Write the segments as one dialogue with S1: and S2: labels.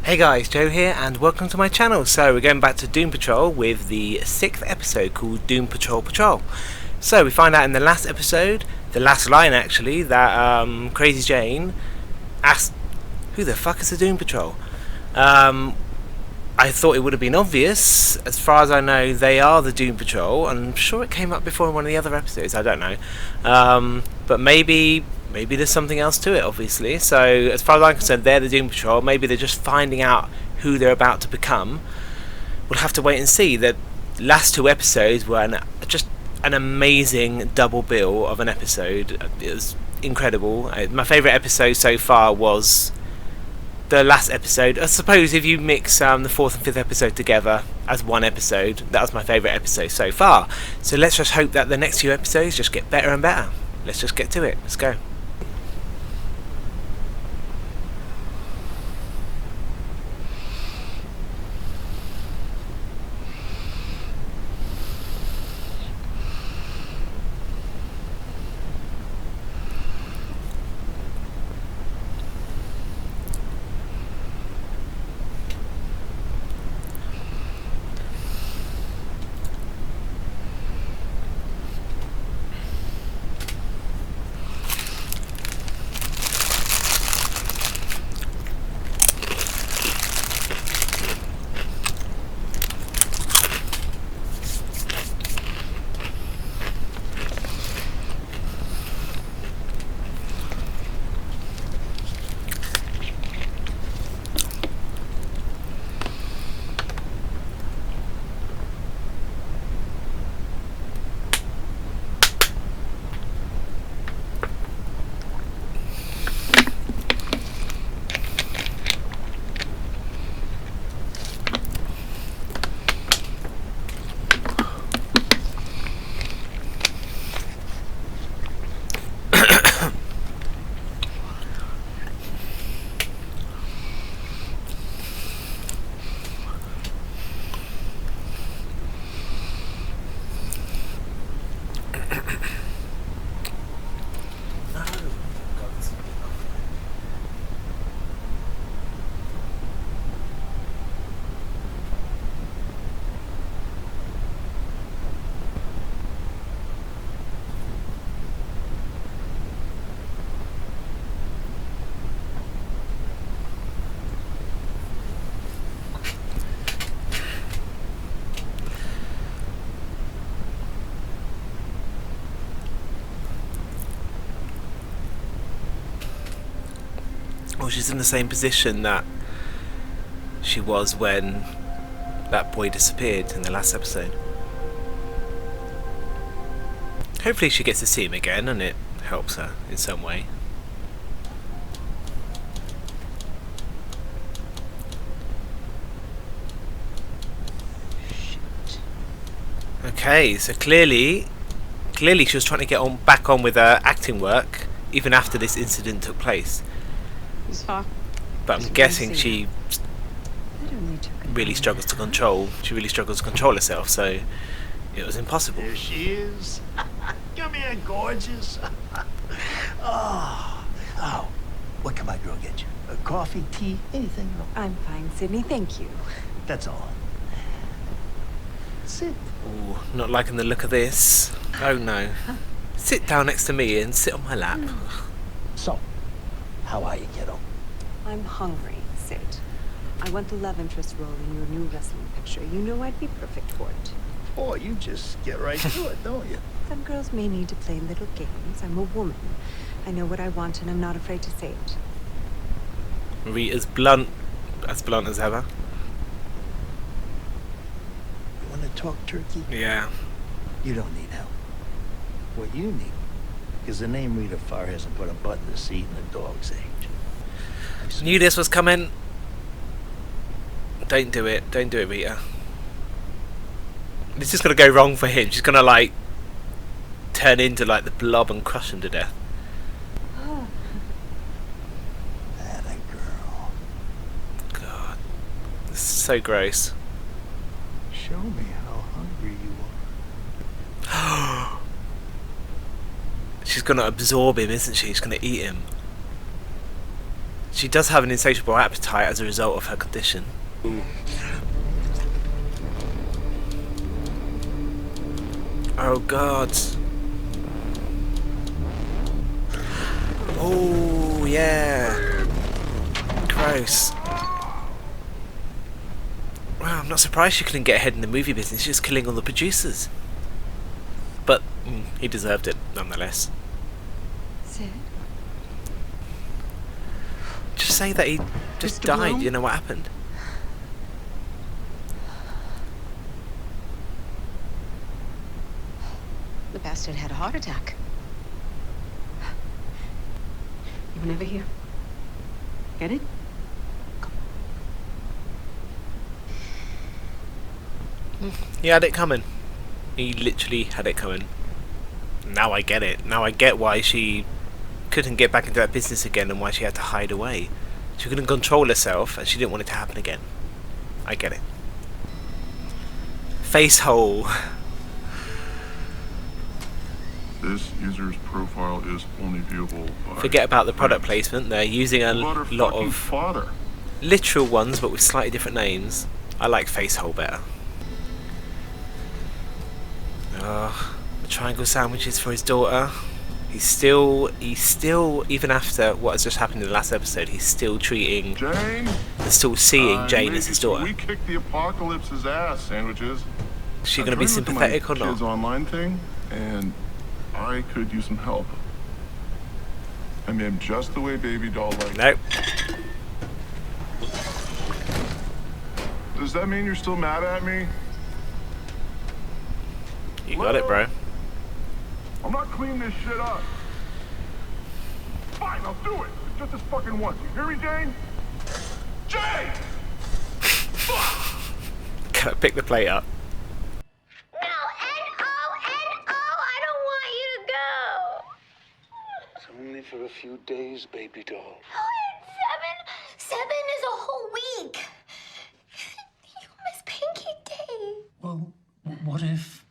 S1: Hey guys, Joe here and welcome to my channel. So we're going back to Doom Patrol with the 6th episode called Doom Patrol Patrol. So we find out in the last episode, the last line actually, that Crazy Jane asked, who the fuck is the Doom Patrol? I thought it would have been obvious. As far as I know, they are the Doom Patrol. I'm sure it came up before in one of the other episodes, I don't know. But maybe there's something else to it, obviously. So as far as I'm concerned, they're the Doom Patrol. Maybe they're just finding out who they're about to become. We'll have to wait and see. The last 2 episodes were just an amazing double bill of an episode. It was incredible. My favourite episode so far was the last episode. I suppose if you mix the 4th and 5th episode together as one episode, that was my favourite episode so far. So let's just hope that the next few episodes just get better and better. Let's just get to it. Let's go. Well, she's in the same position that she was when that boy disappeared in the last episode. Hopefully she gets to see him again and it helps her in some way. Okay, so clearly she was trying to get back on with her acting work even after this incident took place. But I'm guessing she really struggles to control. She really struggles to control herself, so it was impossible.
S2: There she is. Come here, gorgeous. Oh, what can my girl get you? A coffee, tea, anything?
S3: I'm fine, Sydney. Thank you.
S2: That's all. Sit.
S1: Ooh, not liking the look of this. Oh no. Sit down next to me and sit on my lap.
S2: So, how are you, kiddo?
S3: I'm hungry, Sid. I want the love interest role in your new wrestling picture. You know I'd be perfect for it.
S2: Boy, you just get right to it, don't you?
S3: Some girls may need to play little games. I'm a woman. I know what I want and I'm not afraid to say it.
S1: Rita's blunt as ever.
S2: You want to talk turkey?
S1: Yeah.
S2: You don't need help. What you need is the name Rita Farr hasn't put a butt in the seat in a dog's age.
S1: Knew this was coming. Don't do it. Don't do it, Rita. This is gonna go wrong for him. She's gonna like turn into like the Blob and crush him to death.
S2: That a girl.
S1: God, this is so gross.
S2: Show me how hungry you are.
S1: She's gonna absorb him, isn't she? She's gonna eat him. She does have an insatiable appetite as a result of her condition. Oh god. Oh yeah. Gross. Wow, I'm not surprised she couldn't get ahead in the movie business. She's just killing all the producers. But he deserved it nonetheless.
S3: Sid?
S1: Just say that he just
S3: Mr.
S1: died.
S3: Bloom?
S1: You know what happened?
S3: The bastard had a heart attack. You were never here. Get it?
S1: He had it coming. He literally had it coming. Now I get it. Now I get why she couldn't get back into that business again and why she had to hide away. She couldn't control herself and she didn't want it to happen again. I get it. Face hole.
S4: This user's profile is only viewable by...
S1: Forget about the product placement. They're using a lot of
S4: father.
S1: literal ones but with slightly different names. I like face hole better. The triangle sandwiches for his daughter. He's still, even after what has just happened in the last episode, he's still treating,
S4: Jane,
S1: still seeing Jane as his daughter.
S4: We kicked the apocalypse's ass, sandwiches.
S1: Is she going to be sympathetic or not?
S4: Kids online thing, and I could use some help. I made him just the way baby doll likes.
S1: Nope.
S4: Does that mean you're still mad at me?
S1: You got it, bro.
S4: I'm not cleaning this shit up. Fine, I'll do it. Just this fucking once. You hear me, Jane? Jane!
S1: Can I pick the plate up?
S5: No, N-O, I don't want you to go.
S2: It's only for a few days, baby doll.
S5: Oh, it's 7 is a whole week. You miss Pancake Day.
S6: Well, what if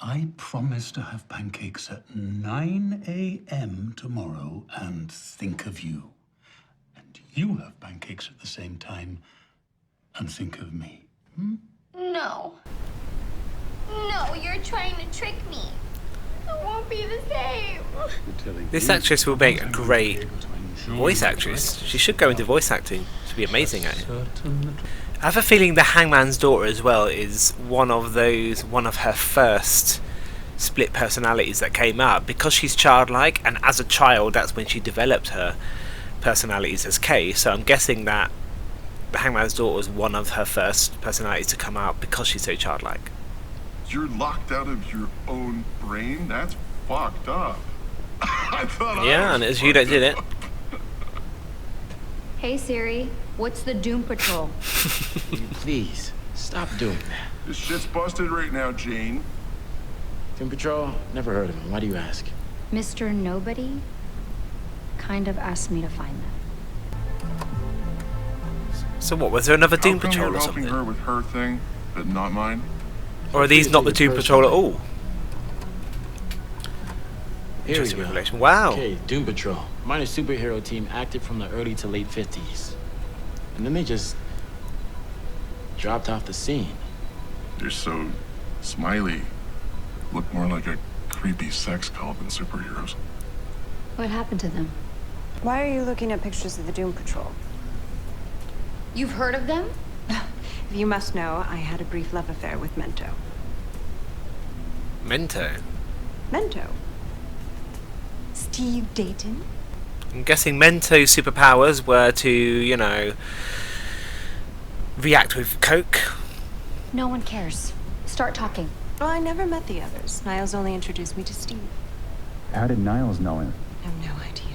S6: I promise to have pancakes at 9 a.m. tomorrow and think of you? And you have pancakes at the same time and think of me.
S5: No. No, you're trying to trick me. It won't be the same.
S1: This actress will make a great voice actress. She should go into voice acting. She'd be amazing at it. I have a feeling the Hangman's daughter as well is one of her first split personalities that came out because she's childlike, and as a child that's when she developed her personalities as Kay. So I'm guessing that the Hangman's daughter was one of her first personalities to come out because she's so childlike.
S4: You're locked out of your own brain? That's fucked up. I thought
S1: Yeah, and it's you that did it.
S7: Hey Siri, what's the Doom Patrol?
S8: Please, stop doing that.
S4: This shit's busted right now, Jane.
S8: Doom Patrol? Never heard of him. Why do you ask?
S7: Mr. Nobody kind of asked me to find them.
S1: So what, was there another Doom
S4: How come
S1: Patrol
S4: you're
S1: or
S4: helping
S1: something?
S4: her with her thing, but not mine?
S1: Or are these not the Doom Patrol at all?
S8: Here we
S1: Interesting
S8: go.
S1: revelation. Wow.
S8: Okay, Doom Patrol. Minor superhero team active from the early to late 50s. And then they just dropped off the scene.
S4: You're so smiley. Look more like a creepy sex cult than superheroes.
S7: What happened to them?
S3: Why are you looking at pictures of the Doom Patrol?
S7: You've heard of them?
S3: You must know I had a brief love affair with Mento.
S1: Mento.
S3: Mento? Steve Dayton?
S1: I'm guessing Mento's superpowers were to, you know, react with Coke.
S7: No one cares. Start talking.
S3: Well, I never met the others. Niles only introduced me to Steve.
S9: How did Niles know him?
S3: I have no idea.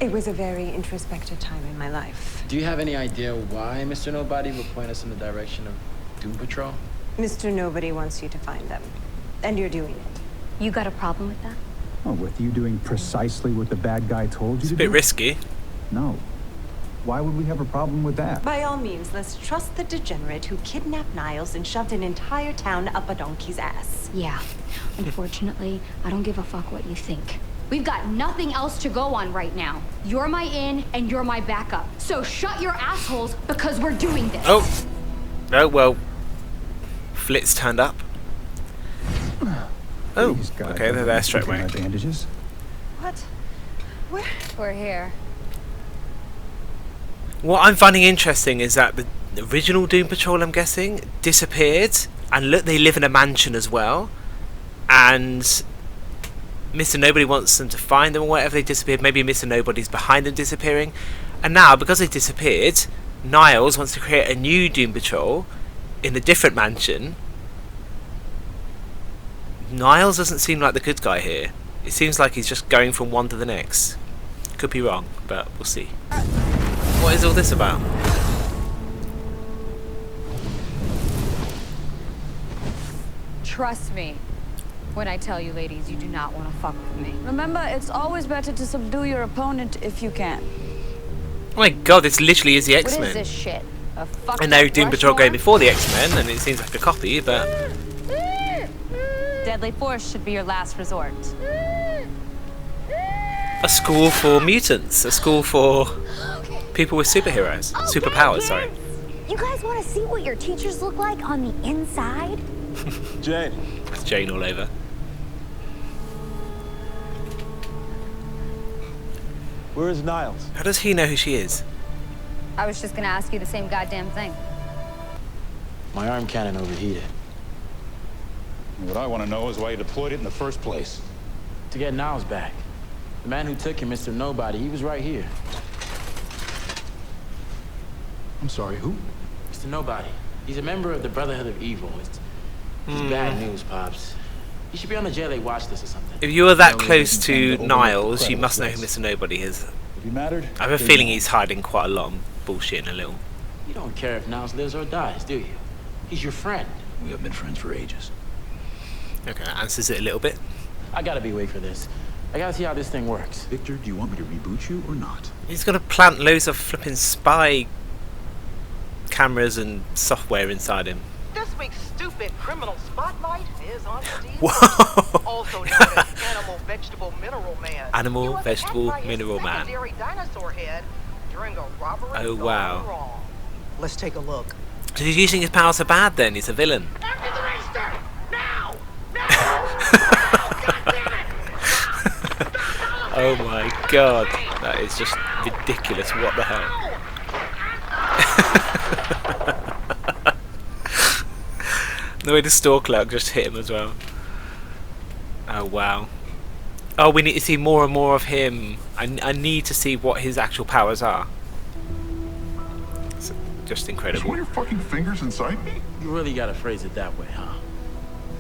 S3: It was a very introspective time in my life.
S8: Do you have any idea why Mr. Nobody would point us in the direction of Doom Patrol?
S3: Mr. Nobody wants you to find them. And you're doing it.
S7: You got a problem with that?
S9: Oh, with you doing precisely what the bad guy told you
S1: It's
S9: to
S1: a bit
S9: do?
S1: risky.
S9: No. Why would we have a problem with that?
S3: By all means, let's trust the degenerate who kidnapped Niles and shoved an entire town up a donkey's ass.
S7: Yeah. Unfortunately, I don't give a fuck what you think. We've got nothing else to go on right now. You're my in and you're my backup. So shut your assholes because we're doing this.
S1: Oh. Oh, well. Flit's turned up. Oh, okay, they're there straight away.
S9: Bandages.
S3: What? Where?
S7: We're here.
S1: What I'm finding interesting is that the original Doom Patrol, I'm guessing, disappeared. And look, they live in a mansion as well. And Mr. Nobody wants them to find them or whatever. They disappeared. Maybe Mr. Nobody's behind them disappearing. And now, because they disappeared, Niles wants to create a new Doom Patrol in a different mansion. Niles doesn't seem like the good guy here. It seems like he's just going from one to the next. Could be wrong, but we'll see. What is all this about?
S7: Trust me when I tell you, ladies, you do not want to fuck with me.
S10: Remember, it's always better to subdue your opponent if you can.
S1: Oh my god, this literally is the X-Men.
S7: What is this shit? A fucking
S1: I know Doom Patrol
S7: Rushmore?
S1: came before the X-Men, and it seems like a copy, but...
S10: Deadly force should be your last resort.
S1: A school for mutants. A school for people with superheroes. Superpowers, sorry.
S11: You guys want to see what your teachers look like on the inside?
S9: Jane.
S1: It's Jane all over.
S9: Where is Niles?
S1: How does he know who she is?
S7: I was just gonna ask you the same goddamn thing.
S8: My arm cannon overheated.
S12: What I want to know is why you deployed it in the first place.
S8: To get Niles back. The man who took him, Mr. Nobody, he was right here.
S12: I'm sorry, who?
S8: Mr. Nobody. He's a member of the Brotherhood of Evil. It's bad news, Pops. He should be on the JLA watch list or something.
S1: If you were that close to Niles, you must know who Mr. Nobody is.
S12: If he mattered,
S1: I have a feeling he's hiding quite a lot and bullshitting a little.
S8: You don't care if Niles lives or dies, do you? He's your friend.
S12: we have been friends for ages.
S1: Okay, that answers it a little bit.
S8: I gotta be awake for this. I gotta see how this thing works.
S12: Victor, do you want me to reboot you or not?
S1: He's gonna plant loads of flipping spy cameras and software inside him.
S13: This week's stupid criminal spotlight is on Steve.
S1: Whoa!
S13: Also known as Animal Vegetable Mineral Man.
S1: Animal
S13: He was
S1: Vegetable
S13: attacked by his
S1: Mineral Man.
S13: secondary dinosaur head during a robbery
S1: Oh,
S13: gone
S1: wow.
S13: wrong. Let's take a look.
S1: So he's using his powers for bad then, he's a villain.
S13: After the race start! Now!
S1: Oh my god, that is just ridiculous, what the hell. The way the store clerk just hit him as well. Oh wow. Oh, we need to see more and more of him. I need to see what his actual powers are. It's just
S4: Is
S1: incredible.
S4: one of your fucking fingers inside me?
S8: You really gotta phrase it that way, huh?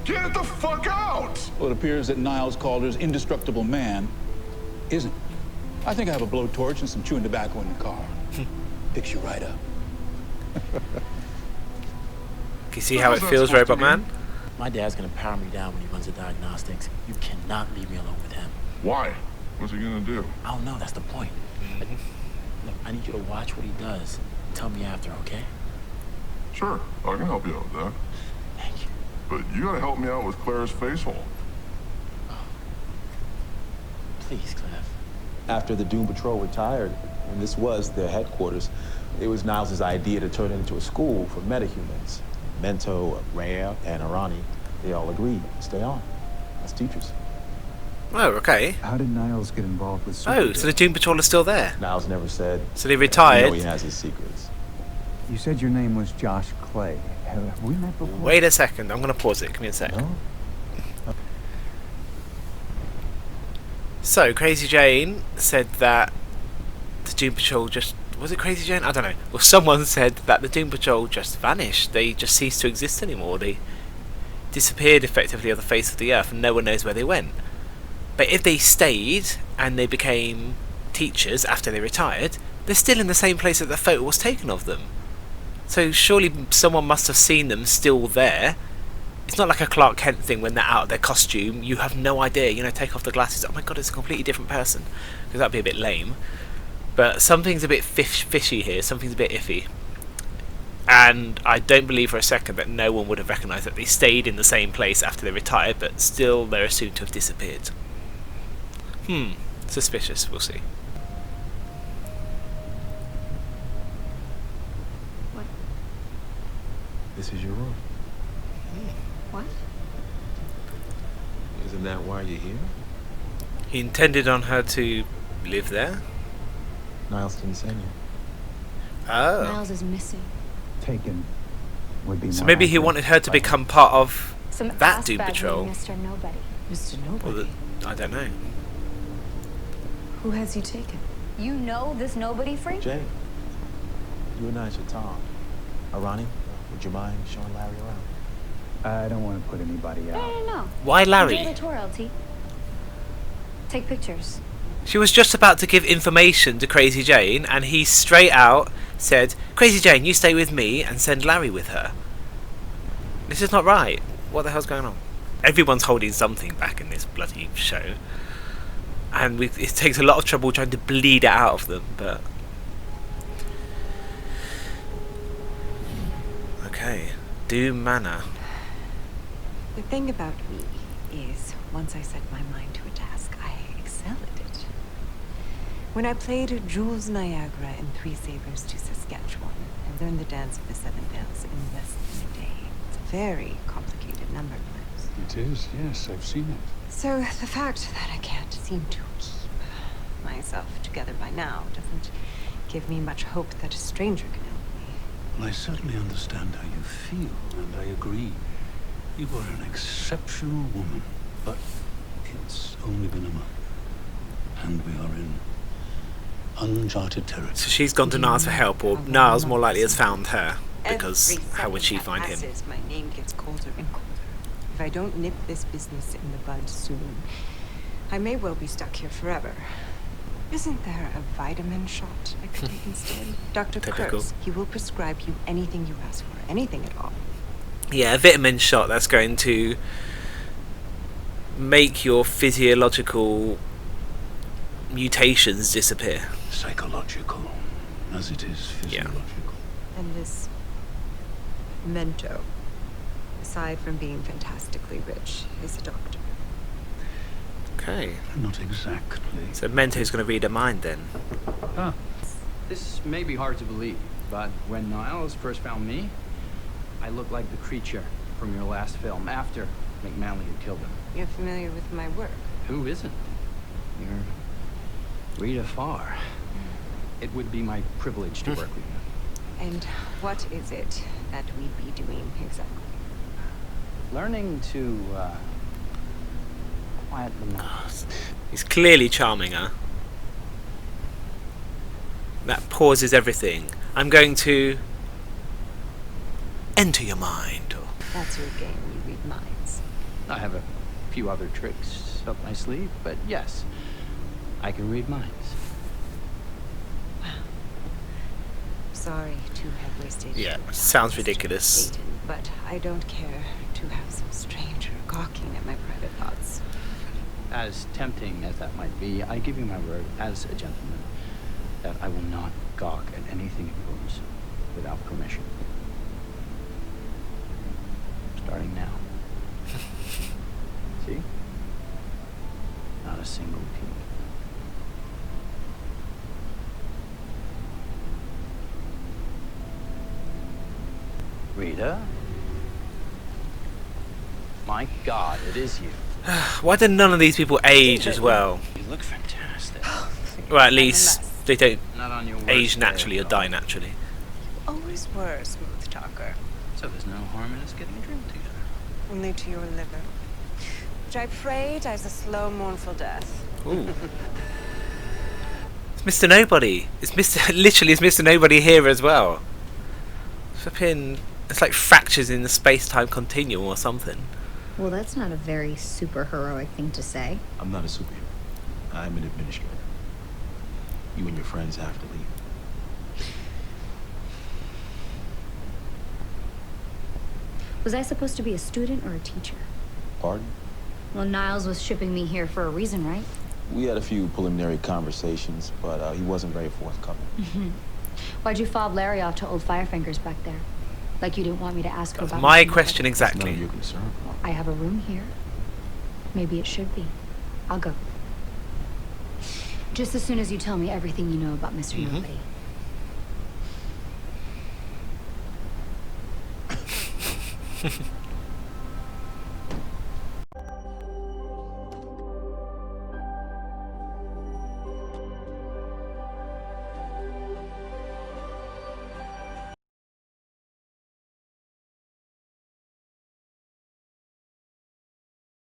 S4: Get it the fuck out!
S12: Well, it appears that Niles Calder's indestructible man isn't. I think I have a blowtorch and some chewing tobacco in the car. Fix you right up.
S1: Can you see how it feels, Robot Man?
S8: My dad's gonna power me down when he runs the diagnostics. You cannot leave me alone with him.
S4: Why? What's he gonna do?
S8: I don't know, that's the point. Look, I need you to watch what he does. Tell me after, okay?
S4: Sure, I can help you out with that.
S8: Thank you.
S4: But you gotta help me out with Claire's face hole.
S8: Please, Cliff.
S14: After the Doom Patrol retired, and this was their headquarters, it was Niles' idea to turn it into a school for metahumans. Mento, Rhea, and Arani, they all agreed to stay on as teachers.
S1: Oh, okay.
S9: How did Niles get involved with
S1: Oh, so the Doom Patrol is still there.
S14: Niles never said.
S1: So they retired.
S14: You know he has his secrets.
S9: You said your name was Josh Clay. Have we met before?
S1: Wait a second, I'm going to pause it. Give me a sec.
S9: No?
S1: So, Crazy Jane said that the Doom Patrol just... Was it Crazy Jane? I don't know. Well, someone said that the Doom Patrol just vanished. They just ceased to exist anymore. They disappeared effectively on the face of the earth and no one knows where they went. But if they stayed and they became teachers after they retired, they're still in the same place that the photo was taken of them. So surely someone must have seen them still there. It's not like a Clark Kent thing when they're out of their costume. You have no idea, you know, take off the glasses. Oh my god, it's a completely different person. Because that'd be a bit lame. But something's a bit fishy here. Something's a bit iffy. And I don't believe for a second that no one would have recognised that they stayed in the same place after they retired, but still they're assumed to have disappeared. Suspicious. We'll see.
S7: What?
S14: This is your room.
S7: What?
S14: Isn't that why you're here?
S1: He intended on her to live there?
S14: Niles didn't send you.
S1: Oh.
S7: Niles is missing.
S9: Taken would be
S1: So
S9: more
S1: maybe he
S9: accurate.
S1: wanted her to become part of
S7: Some
S1: that
S7: ass
S1: Doom
S7: bag
S1: Patrol.
S7: named Mr. Nobody.
S3: Mr.
S1: Or
S3: Nobody.
S1: I don't know.
S3: Who has he taken?
S7: You know this nobody freak?
S14: Jay, you and I should talk. Arani, would you mind showing Larry around?
S9: I don't want to put anybody out.
S7: No.
S1: Why Larry?
S7: Janitorialty. Take pictures.
S1: She was just about to give information to Crazy Jane, and he straight out said, Crazy Jane, you stay with me and send Larry with her. This is not right. What the hell's going on? Everyone's holding something back in this bloody show. And it takes a lot of trouble trying to bleed it out of them, but... Okay. Doom Manor.
S3: The thing about me is, once I set my mind to a task, I excel at it. When I played Jules Niagara in Three Sabres to Saskatchewan, I learned the dance of the Seven Bells in less than a day. It's a very complicated number, Miles.
S6: It is, yes, I've seen it.
S3: So the fact that I can't seem to keep myself together by now doesn't give me much hope that a stranger can help me.
S6: Well, I certainly understand how you feel, and I agree. You are an exceptional woman, but it's only been a month, and we are in uncharted territory.
S1: So she's gone to Niles for help, or Niles more likely has found her, because
S3: Every
S1: how would she
S3: second
S1: find
S3: that
S1: him?
S3: passes, my name gets colder and colder. If I don't nip this business in the bud soon, I may well be stuck here forever. Isn't there a vitamin shot I could take instead? Dr.
S1: Typical.
S3: Kurtz, he will prescribe you anything you ask for, anything at all.
S1: Yeah, a vitamin shot that's going to make your physiological mutations disappear.
S6: Psychological, as it is physiological.
S3: And this Mento, aside from being fantastically rich, is a doctor.
S1: Okay.
S6: Not exactly.
S1: So Mento's going to read her mind then.
S15: Huh. This may be hard to believe, but when Niles first found me, I looked like the creature from your last film after McManley had killed him.
S3: You're familiar with my work.
S15: Who isn't? You're Rita Farr. It would be my privilege to work with you.
S3: And what is it that we'd be doing exactly?
S15: Learning to quiet the nerves.
S1: He's clearly charming her. That pauses everything. I'm going to enter your mind.
S3: That's your game, you read minds.
S15: I have a few other tricks up my sleeve, but yes, I can read minds.
S3: Sorry to have wasted
S1: Yeah,
S3: your time,
S1: sounds
S3: Mr.
S1: ridiculous.
S3: Dayton, but I don't care to have some stranger gawking at my private thoughts.
S15: As tempting as that might be, I give you my word as a gentleman that I will not gawk at anything of yours without permission. Starting now. See? Not a single peep. Rita? My God, it is you.
S1: Why did none of these people age as well?
S15: You look fantastic.
S1: Well, at least they don't
S15: Not on your worst
S1: age
S15: day,
S1: naturally or
S15: though.
S1: die naturally.
S3: Always were a smooth talker.
S15: So there's no harm in us getting a drink together.
S3: Only to your liver. Which I pray dies a slow, mournful death.
S1: Ooh. It's Mr. Nobody. It's literally it's Mr. Nobody here as well. Flipping, it's like fractures in the space-time continuum or something.
S16: Well, that's not a very super heroic thing to say.
S14: I'm not a superhero. I'm an administrator. You and your friends have to leave.
S16: Was I supposed to be a student or a teacher?
S14: Pardon?
S16: Well, Niles was shipping me here for a reason, right?
S14: We had a few preliminary conversations, but he wasn't very forthcoming.
S7: Why'd you fob Larry off to old Firefingers back there? Like you didn't want me to ask her
S1: That's
S7: about
S1: my
S7: something
S1: question
S7: else.
S1: exactly.
S14: None of your concern.
S7: I have a room here. Maybe it should be. I'll go. Just as soon as you tell me everything you know about Mr. Nobody.